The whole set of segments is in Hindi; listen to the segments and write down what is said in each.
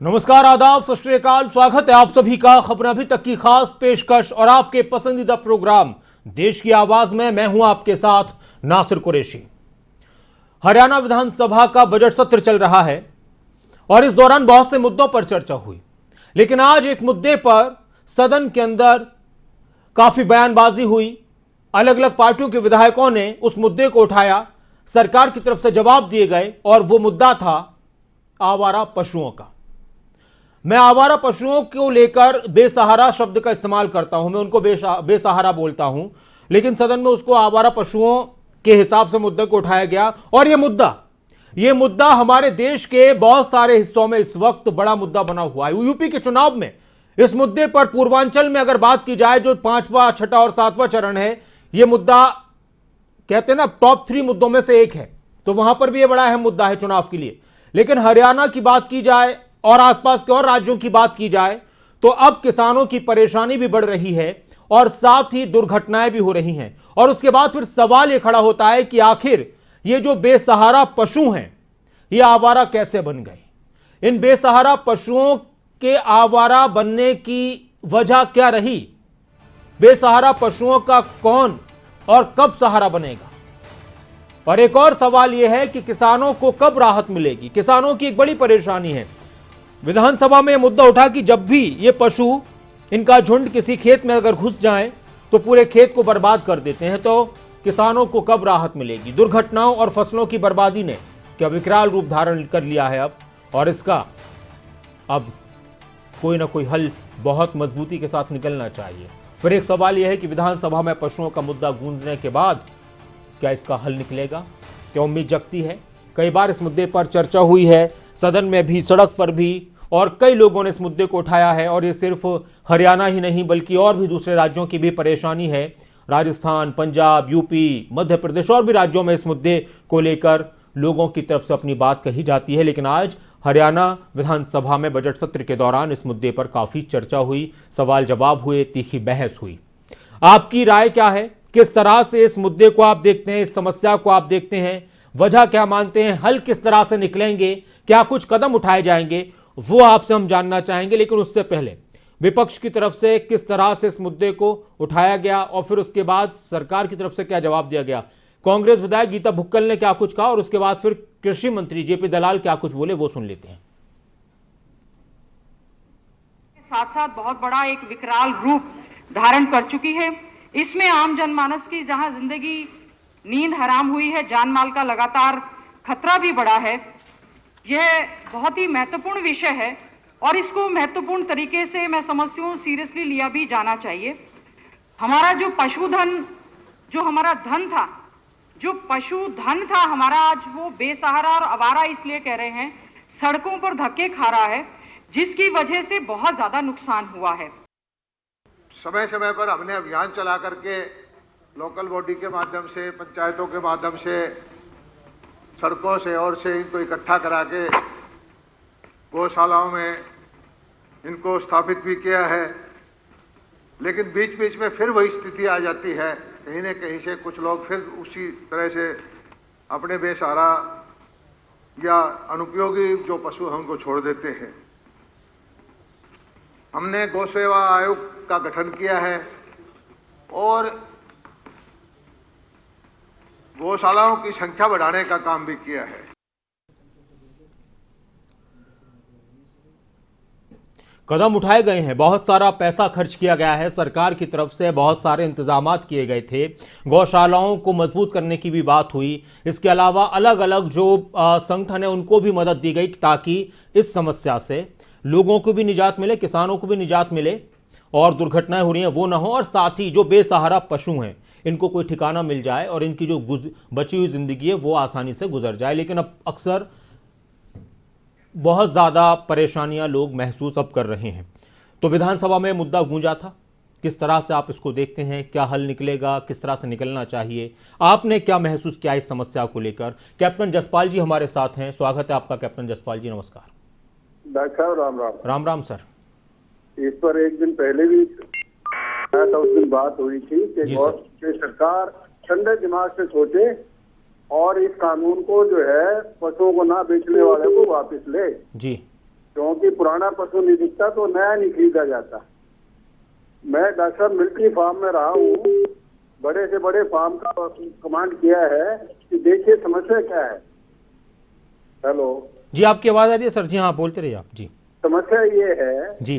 नमस्कार, आदाब, सत श्री अकाल। स्वागत है आप सभी का खबर अभी तक की खास पेशकश और आपके पसंदीदा प्रोग्राम देश की आवाज में। मैं हूं आपके साथ नासिर कुरैशी। हरियाणा विधानसभा का बजट सत्र चल रहा है और इस दौरान बहुत से मुद्दों पर चर्चा हुई, लेकिन आज एक मुद्दे पर सदन के अंदर काफी बयानबाजी हुई। अलग अलग पार्टियों के विधायकों ने उस मुद्दे को उठाया, सरकार की तरफ से जवाब दिए गए और वो मुद्दा था आवारा पशुओं का। मैं आवारा पशुओं को लेकर बेसहारा शब्द का इस्तेमाल करता हूं, मैं उनको बेसहारा बोलता हूं, लेकिन सदन में उसको आवारा पशुओं के हिसाब से मुद्दे को उठाया गया। और यह मुद्दा हमारे देश के बहुत सारे हिस्सों में इस वक्त बड़ा मुद्दा बना हुआ है। यूपी के चुनाव में इस मुद्दे पर पूर्वांचल में अगर बात की जाए, जो 5वां, 6वां और 7वां चरण है, यह मुद्दा कहते हैं ना टॉप 3 मुद्दों में से एक है, तो वहां पर भी यह बड़ा अहम मुद्दा है चुनाव के लिए। लेकिन हरियाणा की बात की जाए और आसपास के और राज्यों की बात की जाए तो अब किसानों की परेशानी भी बढ़ रही है और साथ ही दुर्घटनाएं भी हो रही हैं। और उसके बाद फिर सवाल यह खड़ा होता है कि आखिर ये जो बेसहारा पशु हैं, ये आवारा कैसे बन गए? इन बेसहारा पशुओं के आवारा बनने की वजह क्या रही? बेसहारा पशुओं का कौन और कब सहारा बनेगा? और एक और सवाल यह है कि किसानों को कब राहत मिलेगी? किसानों की एक बड़ी परेशानी है। विधानसभा में यह मुद्दा उठा कि जब भी ये पशु, इनका झुंड किसी खेत में अगर घुस जाए तो पूरे खेत को बर्बाद कर देते हैं, तो किसानों को कब राहत मिलेगी? दुर्घटनाओं और फसलों की बर्बादी ने क्या विकराल रूप धारण कर लिया है अब, और इसका अब कोई ना कोई हल बहुत मजबूती के साथ निकलना चाहिए। फिर एक सवाल यह है कि विधानसभा में पशुओं का मुद्दा गूंजने के बाद क्या इसका हल निकलेगा? क्या उम्मीद जगती है? कई बार इस मुद्दे पर चर्चा हुई है, सदन में भी, सड़क पर भी, और कई लोगों ने इस मुद्दे को उठाया है। और ये सिर्फ हरियाणा ही नहीं बल्कि और भी दूसरे राज्यों की भी परेशानी है। राजस्थान, पंजाब, यूपी, मध्य प्रदेश और भी राज्यों में इस मुद्दे को लेकर लोगों की तरफ से अपनी बात कही जाती है। लेकिन आज हरियाणा विधानसभा में बजट सत्र के दौरान इस मुद्दे पर काफ़ी चर्चा हुई, सवाल जवाब हुए, तीखी बहस हुई। आपकी राय क्या है? किस तरह से इस मुद्दे को आप देखते हैं, इस समस्या को आप देखते हैं? वजह क्या मानते हैं? हल किस तरह से निकलेंगे? क्या कुछ कदम उठाए जाएंगे? वो आपसे हम जानना चाहेंगे। लेकिन उससे पहले विपक्ष की तरफ से किस तरह से इस मुद्दे को उठाया गया और फिर उसके बाद सरकार की तरफ से क्या जवाब दिया गया? कांग्रेस विधायक गीता भुक्कल ने क्या कुछ कहा और उसके बाद फिर कृषि मंत्री जेपी दलाल क्या कुछ बोले, वो सुन लेते हैं। साथ साथ बहुत बड़ा एक विकराल रूप धारण कर चुकी है। इसमें आम जनमानस की जहां जिंदगी नींद हराम हुई है, जान माल का लगातार खतरा भी बढ़ा है। यह बहुत ही महत्वपूर्ण विषय है और इसको महत्वपूर्ण तरीके से मैं समझती हूँ सीरियसली लिया भी जाना चाहिए। हमारा जो पशुधन, जो हमारा धन था, जो पशुधन था हमारा, आज वो बेसहारा और आवारा इसलिए कह रहे हैं, सड़कों पर धक्के खा रहा है, जिसकी वजह से बहुत ज्यादा नुकसान हुआ है। समय समय पर हमने अभियान चला करके लोकल बॉडी के माध्यम से, पंचायतों के माध्यम से, सड़कों से और से इनको इकट्ठा करा के गौशालाओं में इनको स्थापित भी किया है। लेकिन बीच बीच में फिर वही स्थिति आ जाती है, कहीं न कहीं से कुछ लोग फिर उसी तरह से अपने बेसहारा या अनुपयोगी जो पशु हैं उनको छोड़ देते हैं। हमने गौ सेवा आयोग का गठन किया है और गौशालाओं की संख्या बढ़ाने का काम भी किया है। कदम उठाए गए हैं, बहुत सारा पैसा खर्च किया गया है, सरकार की तरफ से बहुत सारे इंतजामात किए गए थे, गौशालाओं को मजबूत करने की भी बात हुई। इसके अलावा अलग अलग जो संगठन है उनको भी मदद दी गई ताकि इस समस्या से लोगों को भी निजात मिले, किसानों को भी निजात मिले और दुर्घटनाएं हो रही हैं वो ना हो, और साथ ही जो बेसहारा पशु हैं इनको कोई ठिकाना मिल जाए और इनकी जो बची हुई जिंदगी है वो आसानी से गुजर जाए। लेकिन अब अक्सर बहुत ज़्यादा परेशानियां लोग महसूस अब कर रहे हैं। तो विधानसभा में मुद्दा गूंजा था, किस तरह से आप इसको देखते हैं? क्या हल निकलेगा? किस तरह से निकलना चाहिए? आपने क्या महसूस किया इस समस्या को लेकर? कैप्टन जसपाल जी हमारे साथ हैं, स्वागत है आपका। कैप्टन जसपाल जी नमस्कार। डॉक्टर साहब राम राम। राम राम सर। इस पर एक दिन पहले भी तो उस दिन बात हुई थी कि सरकार ठंडे दिमाग से सोचे और इस कानून को जो है पशुओं को ना बेचने वाले को वापस ले। जी। क्योंकि पुराना पशु नहीं दिखता तो नया नहीं खरीदा जाता। मैं डॉक्टर साहब मिलिट्री फार्म में रहा हूँ, बड़े से बड़े फार्म का कमांड किया है कि देखिए समस्या क्या है। हेलो जी, आपकी आवाज आ रही है सर? जी हाँ, बोलते रहिए आप जी। समस्या ये है जी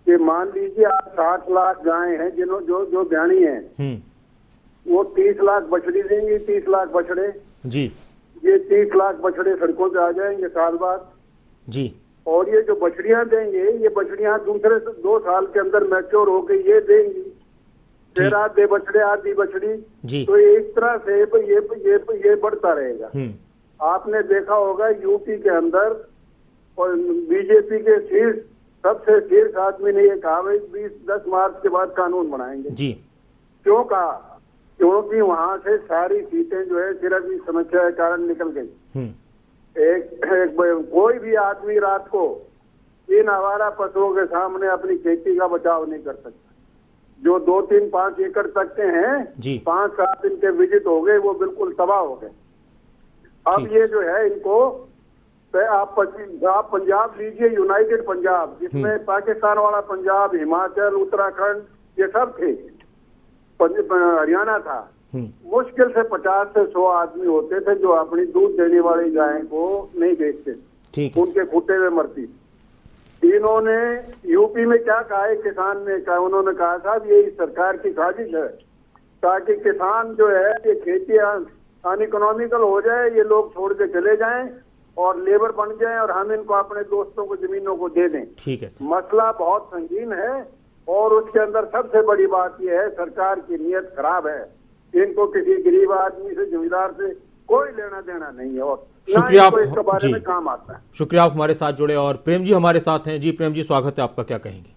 कि मान लीजिए आप 60 लाख गायें हैं जो ब्याणी हैं, वो 30 लाख बछड़ी देंगी, 30 लाख बछड़े। जी ये 30 लाख बछड़े सड़कों पे आ जाएंगे साल बाद। जी और ये जो बछड़ियां देंगे, ये बछड़ियां दूसरे 2 साल के अंदर मैच्योर होकर ये देंगी, फिर आधे बछड़े आधी बछड़ी। जी तो ये इस तरह से ये बढ़ता रहेगा। आपने देखा होगा यूपी के अंदर और बीजेपी के सबसे शीर्ष आदमी ने ये कहा भाई 10 मार्च के बाद कानून बनाएंगे। जी क्यों कहा? क्योंकि वहां से सारी सीटें जो है सिर्फ इस समस्या के कारण निकल गई। कोई भी आदमी रात को इन आवारा पशुओं के सामने अपनी खेती का बचाव नहीं कर सकता। जो 2, 3, 5 एकड़ तक के हैं, 5-7 दिन के विजिट हो गए, वो बिल्कुल तबाह हो गए। अब ये जो है इनको आप पंजाब लीजिए, यूनाइटेड पंजाब, जिसमें पाकिस्तान वाला पंजाब, हिमाचल, उत्तराखंड ये सब थे, हरियाणा था। मुश्किल से 50 से 100 आदमी होते थे जो अपनी दूध देने वाली गाय को नहीं बेचते, उनके खूटे में मरती। इन्होंने यूपी में क्या कहा है, किसान ने कहा, उन्होंने कहा साहब ये सरकार की साजिश है ताकि किसान जो है ये खेती अनइकोनॉमिकल हो जाए, ये लोग छोड़ के चले जाएं और लेबर बन जाएं और हम इनको अपने दोस्तों को जमीनों को दे दें। ठीक है। मसला बहुत संगीन है और उसके अंदर सबसे बड़ी बात यह है सरकार की नीयत खराब है। इनको किसी गरीब आदमी से, जमींदार से कोई लेना देना नहीं है और शुक्रिया आप इसके बारे में काम आता है। शुक्रिया आप हमारे साथ जुड़े। और प्रेम जी हमारे साथ हैं। जी प्रेम जी, स्वागत है आपका, क्या कहेंगे?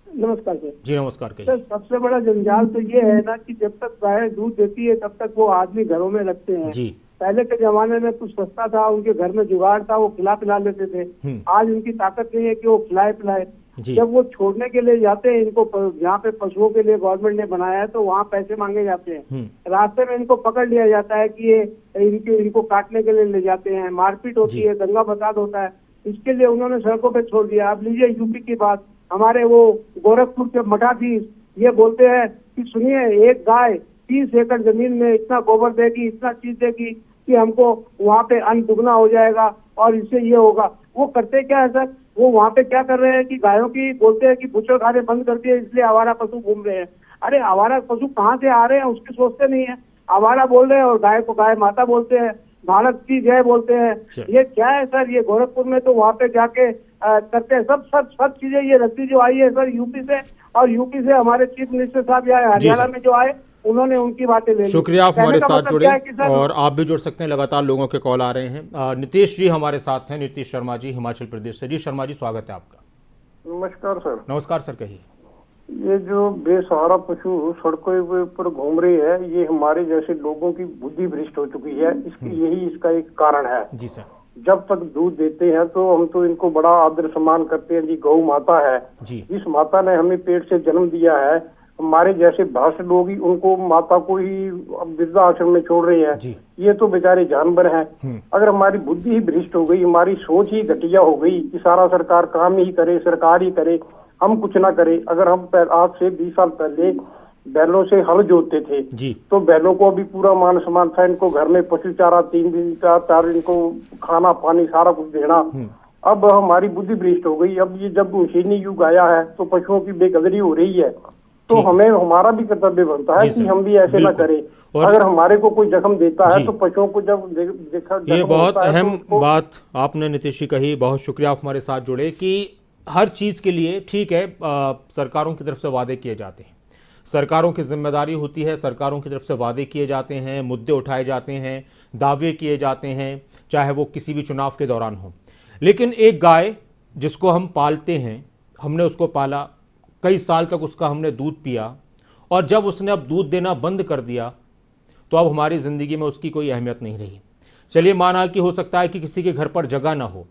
नमस्कार सर। जी नमस्कार। सर सबसे बड़ा जंजाल तो ये है ना कि जब तक गाय दूध देती है तब तक वो आदमी घरों में रखते हैं। जी पहले के जमाने में कुछ सस्ता था, उनके घर में जुगाड़ था, वो खिला पिला लेते थे। आज उनकी ताकत नहीं है कि वो खिलाए पिलाए। जब वो छोड़ने के लिए जाते हैं, इनको जहाँ पे पशुओं के लिए गवर्नमेंट ने बनाया है तो वहाँ पैसे मांगे जाते हैं। रास्ते में इनको पकड़ लिया जाता है कि ये इनको काटने के लिए ले जाते हैं, मारपीट होती है, दंगा फसाद होता है। इसके लिए उन्होंने सड़कों पे छोड़ दिया। अब लीजिए यूपी की बात, हमारे वो गोरखपुर के मठाधीश ये बोलते हैं कि सुनिए, एक गाय 30 एकड़ जमीन में इतना गोबर देगी, इतना चीज देगी कि हमको वहाँ पे अन्न दुगना हो जाएगा और इससे ये होगा। वो करते क्या है सर, वो वहाँ पे क्या कर रहे हैं कि गायों की बोलते हैं कि बूचड़ खाने बंद कर दिए, इसलिए आवारा पशु घूम रहे हैं। अरे आवारा पशु कहाँ से आ रहे हैं उसकी सोचते नहीं है। आवारा बोल रहे हैं और गाय को गाय माता बोलते हैं, भारत की जय बोलते हैं। ये क्या है सर? ये गोरखपुर में तो वहाँ पे जाके करते हैं सब चीजें। ये रद्दी जो आई है सर यूपी से, और यूपी से हमारे चीफ मिनिस्टर साहब आए, हरियाणा में जो आए उन्होंने उनकी बातें ले ली। शुक्रिया आप हमारे साथ जुड़े और आप भी जुड़ सकते हैं, लगातार लोगों के कॉल आ रहे हैं। नीतीश जी हमारे साथ हैं, नीतीश शर्मा जी हिमाचल प्रदेश से। जी शर्मा जी, स्वागत है आपका। नमस्कार सर। नमस्कार सर, कहिए। ये जो बेसहारा पशु सड़कों के ऊपर घूम रही है, ये हमारे जैसे लोगों की बुद्धि भ्रष्ट हो चुकी है। यही इसका एक कारण है। जी सर। जब तक दूध देते हैं तो हम तो इनको बड़ा आदर सम्मान करते हैं। जी गौ माता है, जिस माता ने हमें पेट से जन्म दिया है। हमारे जैसे भ्रष्ट लोग ही उनको माता को ही वृद्धा आश्रम में छोड़ रहे हैं। ये तो बेचारे जानवर हैं। अगर हमारी बुद्धि ही भ्रष्ट हो गई, हमारी सोच ही घटिया हो गई कि सारा सरकार काम ही करे, सरकार ही करे, हम कुछ ना करे। अगर हम आज से 20 साल पहले बैलों से हल जोतते थे तो बैलों को भी पूरा मान सम्मान था। इनको घर में पशु चारा 3 दिन 4 इनको खाना पानी सारा कुछ देना। अब हमारी बुद्धि भ्रष्ट हो गई। अब ये जब मशीनी युग आया है तो पशुओं की बेकदरी हो रही है, तो हमें हमारा भी कर्तव्य बनता है कि हम भी ऐसे ना करें। अगर हमारे को कोई जख्म देता है तो पशुओं को जब देखा, ये बहुत अहम बात आपने नीतीश जी कही। बहुत शुक्रिया आप हमारे साथ जुड़े। कि हर चीज़ के लिए ठीक है, सरकारों की तरफ से वादे किए जाते हैं, सरकारों की जिम्मेदारी होती है, सरकारों की तरफ से वादे किए जाते हैं, मुद्दे उठाए जाते हैं, दावे किए जाते हैं, चाहे वो किसी भी चुनाव के दौरान हो। लेकिन एक गाय जिसको हम पालते हैं, हमने उसको पाला, कई साल तक उसका हमने दूध पिया, और जब उसने अब दूध देना बंद कर दिया तो अब हमारी ज़िंदगी में उसकी कोई अहमियत नहीं रही। चलिए माना कि हो सकता है कि किसी के घर पर जगह ना हो,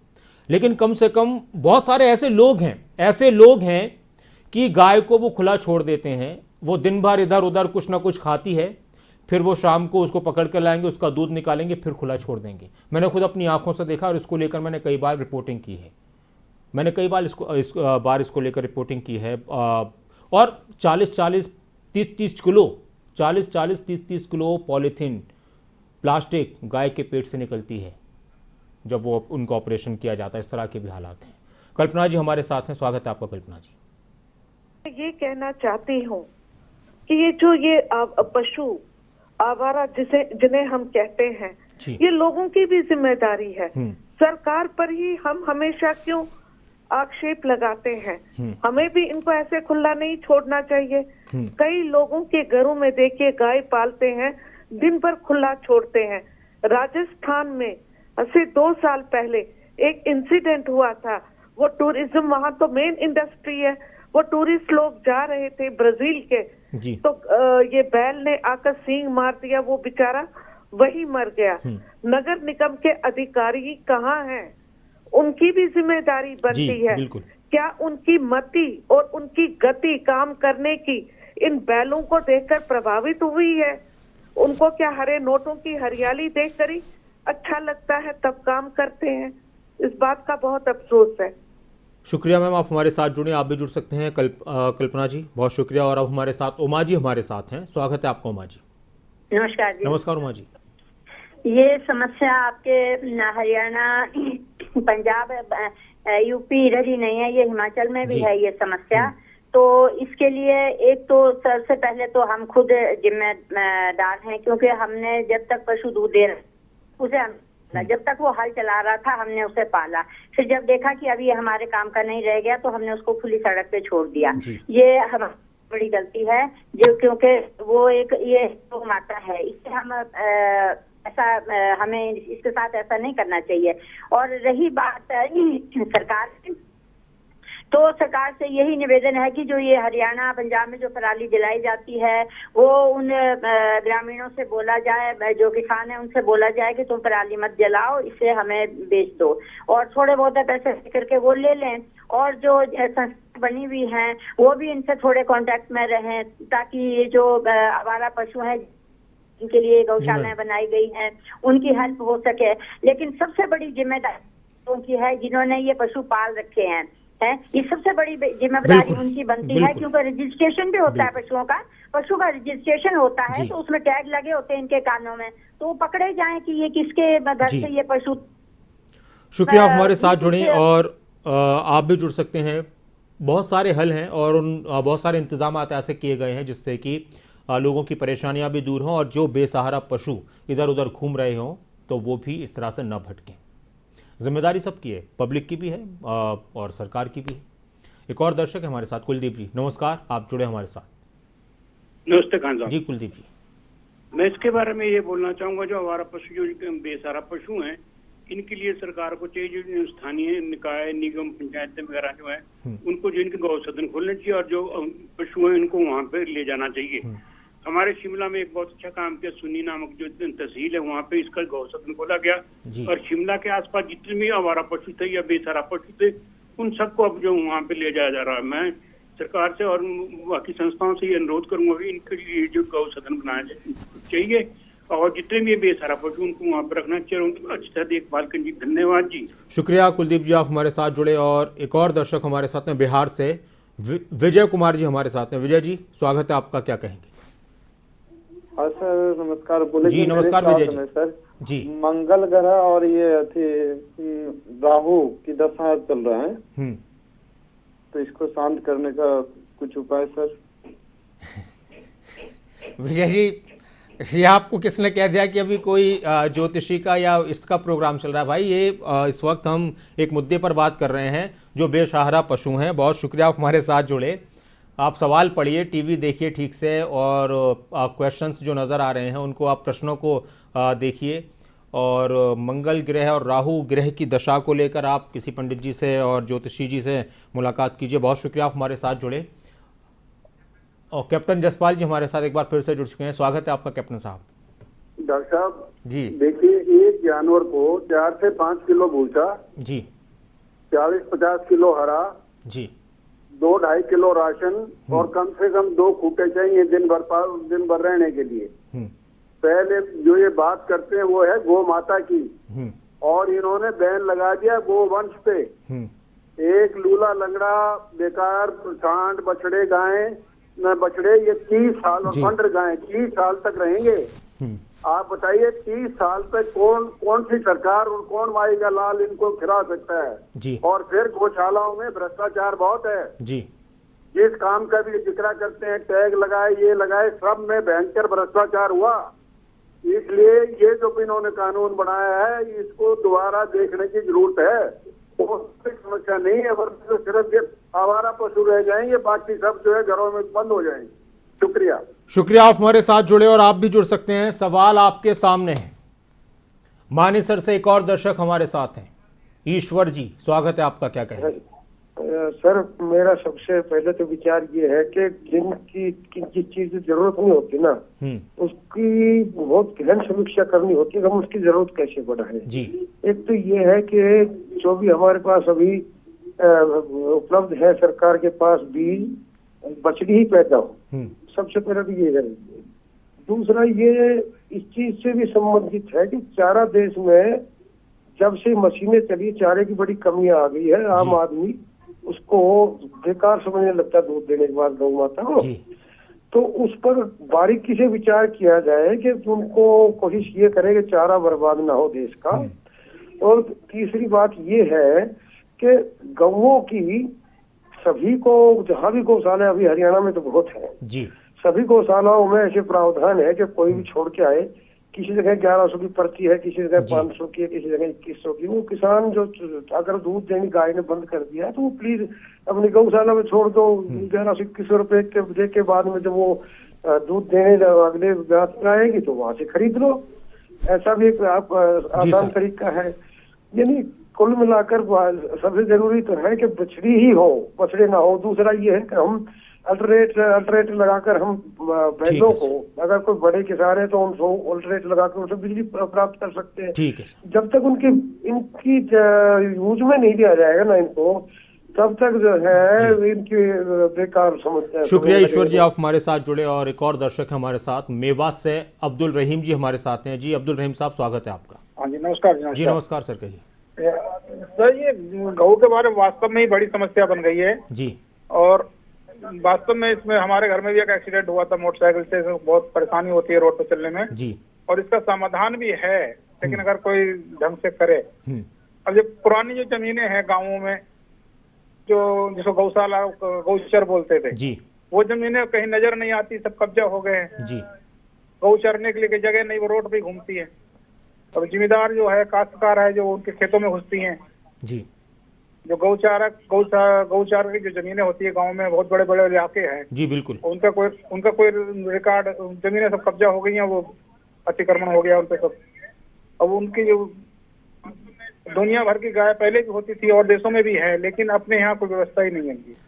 लेकिन कम से कम बहुत सारे ऐसे लोग हैं कि गाय को वो खुला छोड़ देते हैं। वो दिन भर इधर उधर कुछ ना कुछ खाती है, फिर वो शाम को उसको पकड़ कर लाएंगे, उसका दूध निकालेंगे, फिर खुला छोड़ देंगे। मैंने खुद अपनी आंखों से देखा और इसको लेकर मैंने कई बार रिपोर्टिंग की है। मैंने कई बार इसको लेकर रिपोर्टिंग की है। और 40-40, 30-30 किलो 40-40, 30-30 किलो पॉलीथीन प्लास्टिक गाय के पेट से निकलती है जब वो उनका ऑपरेशन किया जाता है। इस तरह के भी हालात हैं। कल्पना जी हमारे साथ हैं, स्वागत है आपका कल्पना जी। ये कहना चाहती हूँ कि ये पशु आवारा जिन्हें हम कहते हैं, ये लोगों की भी जिम्मेदारी है। सरकार पर ही हम हमेशा क्यों आक्षेप लगाते हैं? हमें भी इनको ऐसे खुला नहीं छोड़ना चाहिए। कई लोगों के घरों में देखिए गाय पालते हैं, दिन भर खुला छोड़ते हैं। राजस्थान में से 2 साल पहले एक इंसिडेंट हुआ था। वो टूरिज्म, वहाँ तो मेन इंडस्ट्री है, वो टूरिस्ट लोग जा रहे थे ब्राजील के, तो ये बैल ने आकर सींग मार दिया, वो बेचारा वही मर गया। नगर निगम के अधिकारी कहाँ हैं? उनकी भी जिम्मेदारी बनती है। क्या उनकी मति और उनकी गति काम करने की इन बैलों को देखकर प्रभावित हुई है? उनको क्या हरे नोटों की हरियाली देखकर ही अच्छा लगता है तब काम करते हैं? इस बात का बहुत अफसोस है। शुक्रिया मैम, आप हमारे साथ जुड़े। आप भी जुड़ सकते हैं। कल्पना जी बहुत शुक्रिया। और अब हमारे साथ उमा जी हमारे साथ हैं, स्वागत है आपका उमा जी। नमस्कार जी। नमस्कार उमा जी। ये समस्या आपके हरियाणा, पंजाब, यूपी इधर ही नहीं है, ये हिमाचल में भी है ये समस्या। तो इसके लिए एक तो सबसे पहले तो हम खुद जिम्मेदार हैं, क्योंकि हमने जब तक पशु दूध दे उसे जब तक वो हल चला रहा था हमने उसे पाला। फिर जब देखा कि अभी हमारे काम का नहीं रह गया तो हमने उसको खुली सड़क पे छोड़ दिया। ये हमारी बड़ी गलती है, जो क्योंकि वो ये गौ माता है, इससे हम ऐसा हमें इसके साथ ऐसा नहीं करना चाहिए। और रही बात सरकार की, तो सरकार से यही निवेदन है कि जो ये हरियाणा पंजाब में जो पराली जलाई जाती है वो उन ग्रामीणों से बोला जाए, जो किसान है उनसे बोला जाए कि तुम पराली मत जलाओ, इसे हमें बेच दो और थोड़े बहुत पैसे करके वो ले लें। और जो संस्था बनी हुई हैं वो भी इनसे थोड़े कांटेक्ट में रहें, ताकि ये जो आवारा पशु हैं इनके लिए गौशालाएं बनाई गई हैं उनकी हेल्प हो सके। लेकिन सबसे बड़ी जिम्मेदारी उनकी है जिन्होंने ये पशु पाल रखे हैं। ये सबसे बड़ी जिम्मेदारी उनकी बनती है, क्योंकि रजिस्ट्रेशन भी होता है पशुओं का। पशु का रजिस्ट्रेशन होता है तो उसमें टैग लगे होते हैं इनके कानों में, तो पकड़े जाएं कि ये किसके घर से ये पशु। शुक्रिया आप हमारे साथ जुड़े। और आप भी जुड़ सकते हैं। बहुत सारे हल हैं और बहुत सारे इंतजाम ऐसे किए गए हैं जिससे कि लोगों की परेशानियां भी दूर हों और जो बेसहारा पशु इधर उधर घूम रहे हों तो वो भी इस तरह से न भटकें। जिम्मेदारी सबकी है, पब्लिक की भी है और सरकार की भी है। एक और दर्शक है हमारे साथ, कुलदीप जी। नमस्कार, आप जुड़े हमारे साथ। नमस्ते खान साहब जी। कुलदीप जी, मैं इसके बारे में ये बोलना चाहूंगा, जो आवारा पशु जो बेसहारा पशु हैं इनके लिए सरकार को चाहिए, जो स्थानीय निकाय, निगम, पंचायतें वगैरह जो है उनको जो इनके गौ सदन खोलने चाहिए और जो पशु हैं उनको वहाँ पे ले जाना चाहिए। हमारे शिमला में एक बहुत अच्छा काम किया, सुन्नी नामक जो तहसील है वहाँ पे इसका गौ सदन खोला गया और शिमला के आसपास जितने भी आवारा पशु थे या बेसहारा पशु थे उन सबको अब जो वहाँ पे ले जाया जा रहा है। मैं सरकार से और बाकी संस्थाओं से ये अनुरोध करूंगा कि इनके लिए जो गौ सदन बनाया चाहिए और जितने भी बेसहारा पशु उनको वहाँ पर रखना चाहिए, उनको अच्छी तरह देखभाल करनी। धन्यवाद जी। शुक्रिया कुलदीप जी, आप हमारे साथ जुड़े। और एक और दर्शक हमारे साथ हैं बिहार से, विजय कुमार जी हमारे साथ हैं। विजय जी स्वागत है आपका, क्या कहेंगे? हाँ सर नमस्कार। बोले जी नमस्कार विजय जी। सर जी, मंगल ग्रह और ये राहु की दशा चल रहा है, तो इसको शांत करने का कुछ उपाय सर? विजय जी, ये आपको किसने कह दिया कि अभी कोई ज्योतिषी का या इसका प्रोग्राम चल रहा है? भाई ये इस वक्त हम एक मुद्दे पर बात कर रहे हैं जो बेसहारा पशु हैं। बहुत शुक्रिया आप हमारे साथ जुड़े। आप सवाल पढ़िए, टीवी देखिए ठीक से और क्वेश्चंस जो नज़र आ रहे हैं उनको आप प्रश्नों को देखिए। और मंगल ग्रह और राहु ग्रह की दशा को लेकर आप किसी पंडित जी से और ज्योतिषी जी से मुलाकात कीजिए। बहुत शुक्रिया आप हमारे साथ जुड़े। और कैप्टन जसपाल जी हमारे साथ एक बार फिर से जुड़ चुके हैं, स्वागत है आपका कैप्टन साहब। डॉक्टर साहब जी, देखिए एक जानवर को 4 से 5 किलो भूसा जी, 40-50 किलो हरा जी, 2-2.5 किलो राशन और कम से कम 2 खूंटे चाहिए दिन भर रहने के लिए। पहले जो ये बात करते हैं वो है गौ माता की, और इन्होंने बैन लगा दिया गो वंश पे। एक लूला लंगड़ा बेकार सांड बछड़े गाय न बछड़े ये 30 साल और पंडर गाय 30 साल तक रहेंगे। आप बताइए 30 साल तक कौन सी सरकार और कौन माई का लाल इनको खिला सकता है जी। और फिर गौशालाओं में भ्रष्टाचार बहुत है जी। जिस काम का भी जिक्र करते हैं टैग लगाए ये लगाए सब में भयंकर भ्रष्टाचार हुआ। इसलिए ये जो इन्होंने कानून बनाया है इसको दोबारा देखने की जरूरत है। कोई समस्या नहीं है, तो सिर्फ आवारा पशु रह जाएंगे, बाकी सब जो है घरों में बंद हो जाएंगे। शुक्रिया। शुक्रिया, आप हमारे साथ जुड़े और आप भी जुड़ सकते हैं। सवाल आपके सामने है। मानेसर से एक और दर्शक हमारे साथ हैं, ईश्वर जी, स्वागत है आपका, क्या कहें? सर मेरा सबसे पहले तो विचार ये है कि जिस चीज की जरूरत नहीं होती ना उसकी बहुत गहन समीक्षा करनी होती है, हम उसकी जरूरत कैसे बढ़ाएं जी। एक तो ये है कि जो भी हमारे पास अभी उपलब्ध है सरकार के पास बीज बछड़ी ही पैदा हो, सबसे पहले तो ये है। दूसरा ये इस चीज से भी संबंधित है कि चारा देश में जब से मशीनें चली चारे की बड़ी कमी आ गई है, आम आदमी उसको बेकार समझने लगता है दूध देने के बाद गौ माता को, तो उस पर बारीकी से विचार किया जाए कि उनको कोशिश ये करे कि चारा बर्बाद ना हो देश का। और तीसरी बात ये है कि गौओं की सभी को जहाँ भी गौशाला अभी हरियाणा में तो बहुत है जी, सभी गौशालाओं में ऐसे प्रावधान है कि कोई भी छोड़ के आए, किसी जगह 1100 की पर्ची है, किसी जगह 500 की है, किसी जगह 2100 की। वो किसान जो अगर दूध देने गाय ने बंद कर दिया तो वो प्लीज अपनी गौशाला में छोड़ दो, 1100-2100 रुपए दे के बाद में जब वो दूध देने अगले बात में आएगी तो वहां से खरीद लो। ऐसा भी एक आसान तरीका है। यानी कुल मिलाकर सबसे जरूरी तो है कि बछड़ी ही हो, बछड़े ना हो। दूसरा ये है कि हम अल्टरनेट लगाकर हम भैंसों को, अगर कोई बड़े किसान है तो उनको अल्टरनेट लगाकर उनसे बिजली प्राप्त कर सकते हैं। ठीक है। जब तक इनकी यूज में नहीं दिया जाएगा ना इनको, तब तक जो है इनकी बेकार समझते हैं। शुक्रिया ईश्वर जी, आप हमारे साथ जुड़े। और एक और दर्शक हमारे साथ मेवात से अब्दुल रहीम जी हमारे साथ हैं। जी अब्दुल रहीम साहब, स्वागत है आपका। हाँ जी, नमस्कार। जी नमस्कार सर, कहिए। सर ये गऊ के बारे में वास्तव में ही बड़ी समस्या बन गई है जी, और वास्तव में इसमें हमारे घर में भी एक एक्सीडेंट हुआ था मोटरसाइकिल से, बहुत परेशानी होती है रोड पर चलने में जी, और इसका समाधान भी है, लेकिन अगर कोई ढंग से करे। अब जो पुरानी जो जमीनें हैं गाँवों में, जो जिसको गौशाला गौचर बोलते थे जी, वो जमीनें कहीं नजर नहीं आती, सब कब्जा हो गए हैं जी। गौ चरने के लिए जगह नहीं, वो रोड पे घूमती है। अब जिम्मेदार जो है काश्तकार है जो उनके खेतों में घुसती हैं जी। जो गौचारा की जो जमीनें होती है गांव में, बहुत बड़े बड़े इलाके हैं जी, बिल्कुल, उनका कोई रिकॉर्ड, जमीनें सब कब्जा हो गई हैं, वो अतिक्रमण हो गया उन पे सब। अब उनकी जो दुनिया भर की गाय पहले भी होती थी और देशों में भी है, लेकिन अपने यहाँ कोई व्यवस्था ही नहीं है।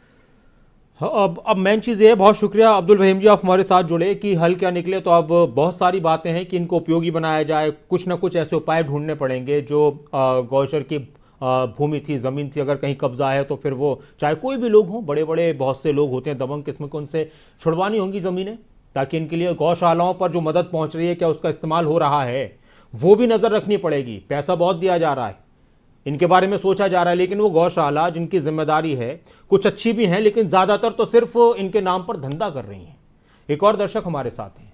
अब मेन चीज़ ये है, बहुत शुक्रिया अब्दुल रहीम जी, आप हमारे साथ जुड़े, कि हल क्या निकले। तो अब बहुत सारी बातें हैं कि इनको उपयोगी बनाया जाए, कुछ ना कुछ ऐसे उपाय ढूंढने पड़ेंगे। जो गौचर की भूमि थी, ज़मीन थी, अगर कहीं कब्जा है तो फिर वो चाहे कोई भी लोग हों, बड़े बड़े बहुत से लोग होते हैं दबंग किस्म के, उनसे छुड़वानी होंगी ज़मीनें, ताकि इनके लिए गौशालाओं पर जो मदद पहुँच रही है क्या उसका इस्तेमाल हो रहा है, वो भी नज़र रखनी पड़ेगी। पैसा बहुत दिया जा रहा है, इनके बारे में सोचा जा रहा है, लेकिन वो गौशाला जिनकी जिम्मेदारी है, कुछ अच्छी भी हैं लेकिन ज़्यादातर तो सिर्फ इनके नाम पर धंधा कर रही हैं। एक और दर्शक हमारे साथ हैं,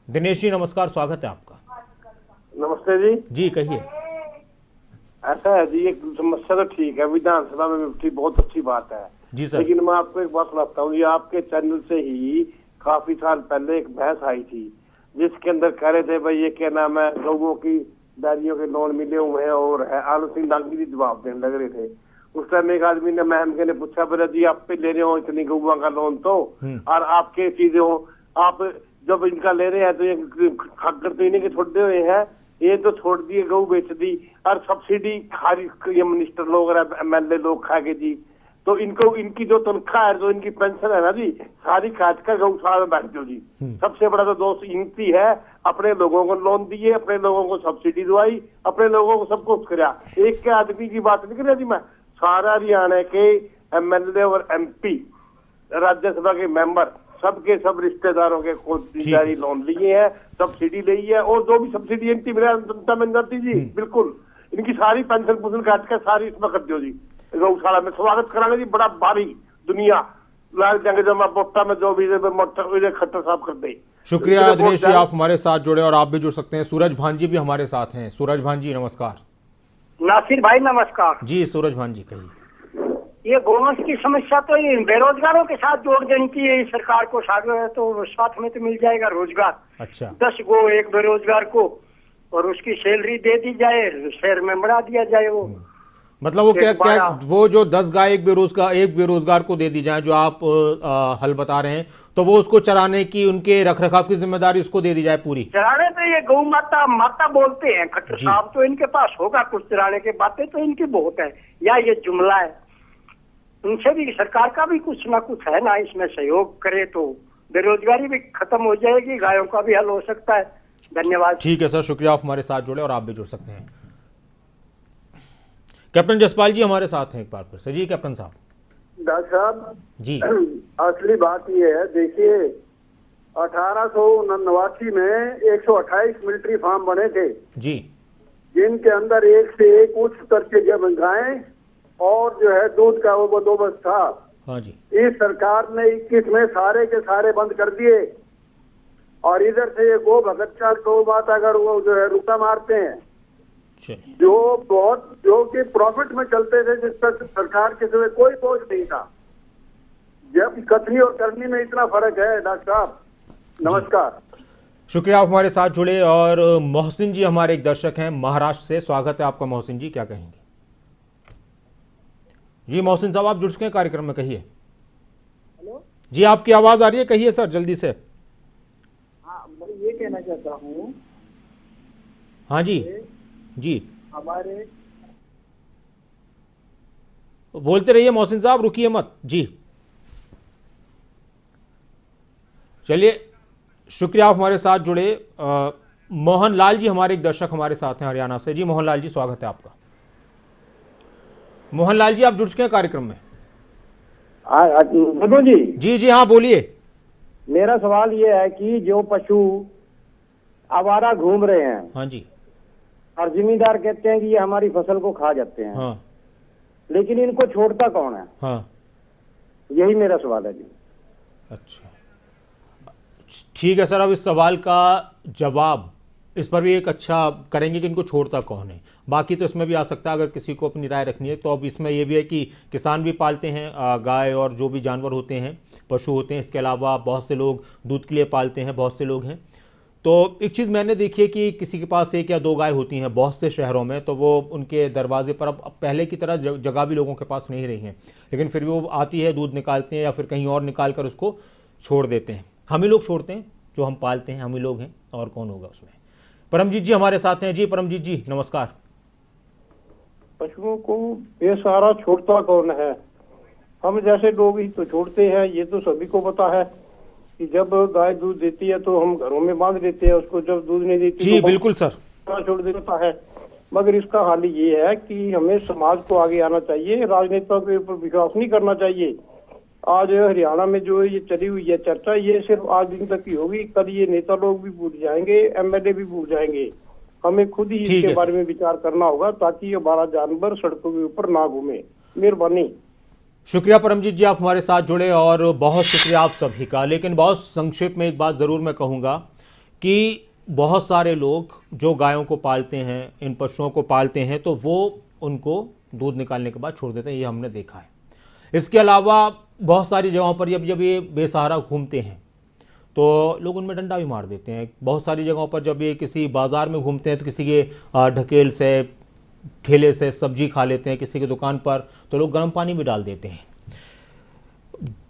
दिनेश जी, नमस्कार, स्वागत है आपका। नमस्ते जी। जी कहिए। ऐसा है जी, एक समस्या तो ठीक है, विधानसभा में भी बहुत अच्छी बात है जी सर, लेकिन मैं आपको एक बात सुनाता हूँ। ये आपके चैनल से ही काफी साल पहले एक बहस आई थी, जिसके अंदर कह रहे थे भाई ये क्या नाम है, लोगों की डायरियों के लोन मिले हुए हैं, और आनंद सिंह नागी जी जवाब देने लग रहे थे। उस टाइम एक आदमी ने महमके ने पूछा, बोला जी आप पे ले रहे हो इतनी गौओं का लोन तो, और आपके चीजें हो, आप जब इनका ले रहे हैं तो ये खग्गर तो इन्हीं के छोड़े हुए हैं, ये तो छोड़ दिए, गऊ बेच दी, और सब्सिडी खा रही ये मिनिस्टर लोग और MLA लोग खा के जी। तो इनको इनकी जो तनख्वाह है, जो इनकी पेंशन है ना जी, सारी काट कर गौशाला में बैठ दो जी। सबसे बड़ा तो दोस्त इनकी है, अपने लोगों को लोन दिए, अपने लोगों को सब्सिडी दवाई, अपने लोगों को सब कुछ कराया। एक के आदमी की बात नहीं कर रहा जी मैं, सारा हरियाणा के MLA और MP, राज्यसभा के मेंबर, सबके सब रिश्तेदारों के जारी लोन लिए हैं, सब्सिडी ली है, और जो भी सब्सिडी इनकी जनता मिल जाती जी, बिल्कुल इनकी सारी पेंशन काट कर सारी इसमें कर दो जी। गौशाला में स्वागत कराने की बड़ा भारी दुनिया लाल जंग जमा पोटा में जो भी खट्टर साफ कर दे। शुक्रिया दिनेश जी, आप हमारे साथ जुड़े और आप भी जुड़ सकते हैं। सूरज भांजी भी हमारे साथ हैं। सूरज भांजी नमस्कार। नासिर भाई नमस्कार जी। सूरज भांजी कहिए। ये गोवंश की समस्या तो ये बेरोजगारों के साथ जोड़ देनी चाहिए सरकार को, साथ में तो मिल जाएगा रोजगार। अच्छा। 10 गो एक बेरोजगार को और उसकी सैलरी दे दी जाए, शहर में बढ़ा दिया जाए। वो मतलब वो क्या वो जो 10 गाय एक बेरोजगार को दे दी जाए, जो आप हल बता रहे हैं, तो वो उसको चराने की, उनके रखरखाव की जिम्मेदारी उसको दे दी जाए पूरी। चराने तो ये गौ माता बोलते हैं, खट्टर साहब तो इनके पास होगा कुछ, चराने के बातें तो इनकी बहुत है, या ये जुमला है। उनसे भी सरकार का भी कुछ ना कुछ है ना, इसमें सहयोग करे तो बेरोजगारी भी खत्म हो जाएगी, गायों का भी हल हो सकता है। धन्यवाद। ठीक है सर, शुक्रिया, आप हमारे साथ जुड़े और आप भी जुड़ सकते हैं। कैप्टन जसपाल जी हमारे साथ हैं एक बार फिर से। जी कैप्टन साहब। डॉक्टर साहब जी, असली बात यह है, देखिए 1889 में 128 मिलिट्री फार्म बने थे जी, जिनके अंदर एक से एक उच्च स्तर के जब गायें और जो है दूध का वो बंदोबस्त था। हाँ जी। इस सरकार ने 21 में सारे के सारे बंद कर दिए और इधर से ये गो भगतचा गौ माता अगर वो जो है रुका मारते हैं, जो कि प्रॉफिट में चलते थे, जिस पर सरकार के सिवा कोई बोझ नहीं था। जब कथनी और करनी में इतना फर्क है। डॉक्टर साहब नमस्कार। शुक्रिया, आप हमारे साथ जुड़े। और मोहसिन जी हमारे एक दर्शक हैं महाराष्ट्र से, स्वागत है आपका मोहसिन जी, क्या कहेंगे? जी मोहसिन साहब आप जुड़ चुके हैं कार्यक्रम में, कहिए। हेलो जी, आपकी आवाज आ रही है, कहिए सर जल्दी से। हाँ, मैं ये कहना चाहता हूँ। हाँ जी जी, हमारे बोलते रहिए मोहसिन साहब, रुकिए मत जी। चलिए, शुक्रिया, आप हमारे साथ जुड़े। मोहन लाल जी हमारे एक दर्शक हमारे साथ हैं हरियाणा से। जी मोहन लाल जी, स्वागत है आपका। मोहन लाल जी आप जुड़ चुके हैं कार्यक्रम में। जी जी जी, हाँ बोलिए। मेरा सवाल ये है कि जो पशु आवारा घूम रहे हैं, हाँ जी, और जिम्मेदार कहते हैं कि ये हमारी फसल को खा जाते हैं, हाँ, लेकिन इनको छोड़ता कौन है? हाँ, यही मेरा सवाल है जी। अच्छा, ठीक है सर, अब इस सवाल का जवाब इस पर भी एक अच्छा करेंगे कि इनको छोड़ता कौन है। बाकी तो इसमें भी आ सकता है, अगर किसी को अपनी राय रखनी है तो। अब इसमें यह भी है कि किसान भी पालते हैं गाय और जो भी जानवर होते हैं, पशु होते हैं। इसके अलावा बहुत से लोग दूध के लिए पालते हैं, बहुत से लोग हैं। तो एक चीज़ मैंने देखी है कि किसी के पास 1 या 2 गाय होती हैं बहुत से शहरों में, तो वो उनके दरवाजे पर अब पहले की तरह जगह भी लोगों के पास नहीं रही है, लेकिन फिर भी वो आती है, दूध निकालते हैं या फिर कहीं और निकाल कर उसको छोड़ देते हैं। हम ही लोग छोड़ते हैं, जो हम पालते हैं हम ही लोग हैं, और कौन होगा उसमें। परमजीत जी हमारे साथ हैं। जी परमजीत जी नमस्कार। पशुओं को बेसहारा छोड़ता कौन है? हम जैसे लोग ही तो छोड़ते हैं। ये तो सभी को पता है कि जब गाय दूध देती है तो हम घरों में बांध देते हैं उसको, जब दूध नहीं देती जी तो बिल्कुल सर, छोड़ देता है। मगर इसका हाल ये है कि हमें समाज को आगे आना चाहिए, राजनेता के ऊपर विश्वास नहीं करना चाहिए। आज हरियाणा में जो ये चली हुई है चर्चा, ये सिर्फ आज दिन तक ही होगी, कल ये नेता लोग भी भूल जाएंगे, एमएलए भी भूल जाएंगे। हमें खुद ही इसके बारे में विचार करना होगा ताकि ये हमारा जानवर सड़कों के ऊपर ना घूमे। मेहरबानी। शुक्रिया परमजीत जी, आप हमारे साथ जुड़े और बहुत शुक्रिया आप सभी का। लेकिन बहुत संक्षेप में एक बात ज़रूर मैं कहूँगा कि बहुत सारे लोग जो गायों को पालते हैं, इन पशुओं को पालते हैं, तो वो उनको दूध निकालने के बाद छोड़ देते हैं, ये हमने देखा है। इसके अलावा बहुत सारी जगहों पर जब ये बेसहारा घूमते हैं तो लोग उनमें डंडा भी मार देते हैं। बहुत सारी जगहों पर जब ये किसी बाज़ार में घूमते हैं तो किसी के ढकेल से, ठेले से सब्जी खा लेते हैं, किसी की दुकान पर तो लोग गर्म पानी भी डाल देते हैं।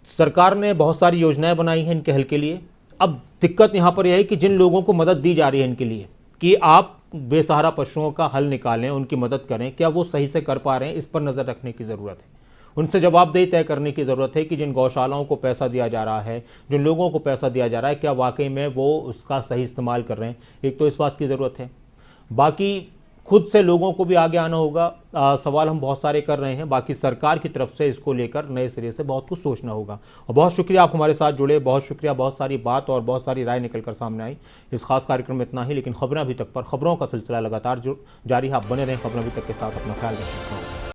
सरकार ने बहुत सारी योजनाएं बनाई हैं इनके हल के लिए। अब दिक्कत यहाँ पर यह है कि जिन लोगों को मदद दी जा रही है इनके लिए कि आप बेसहारा पशुओं का हल निकालें, उनकी मदद करें, क्या वो सही से कर पा रहे हैं, इस पर नज़र रखने की ज़रूरत है। उनसे जवाबदेही तय करने की ज़रूरत है कि जिन गौशालाओं को पैसा दिया जा रहा है, जिन लोगों को पैसा दिया जा रहा है, क्या वाकई में वो उसका सही इस्तेमाल कर रहे हैं। एक तो इस बात की ज़रूरत है। बाकी खुद से लोगों को भी आगे आना होगा। सवाल हम बहुत सारे कर रहे हैं, बाकी सरकार की तरफ से इसको लेकर नए सिरे से बहुत कुछ सोचना होगा। और बहुत शुक्रिया आप हमारे साथ जुड़े, बहुत शुक्रिया। बहुत सारी बात और बहुत सारी राय निकल कर सामने आई। इस खास कार्यक्रम में इतना ही, लेकिन खबरें अभी तक पर, खबरों का सिलसिला लगातार जारी है। आप बने रहें खबरें अभी तक के साथ। अपना ख्याल रखें।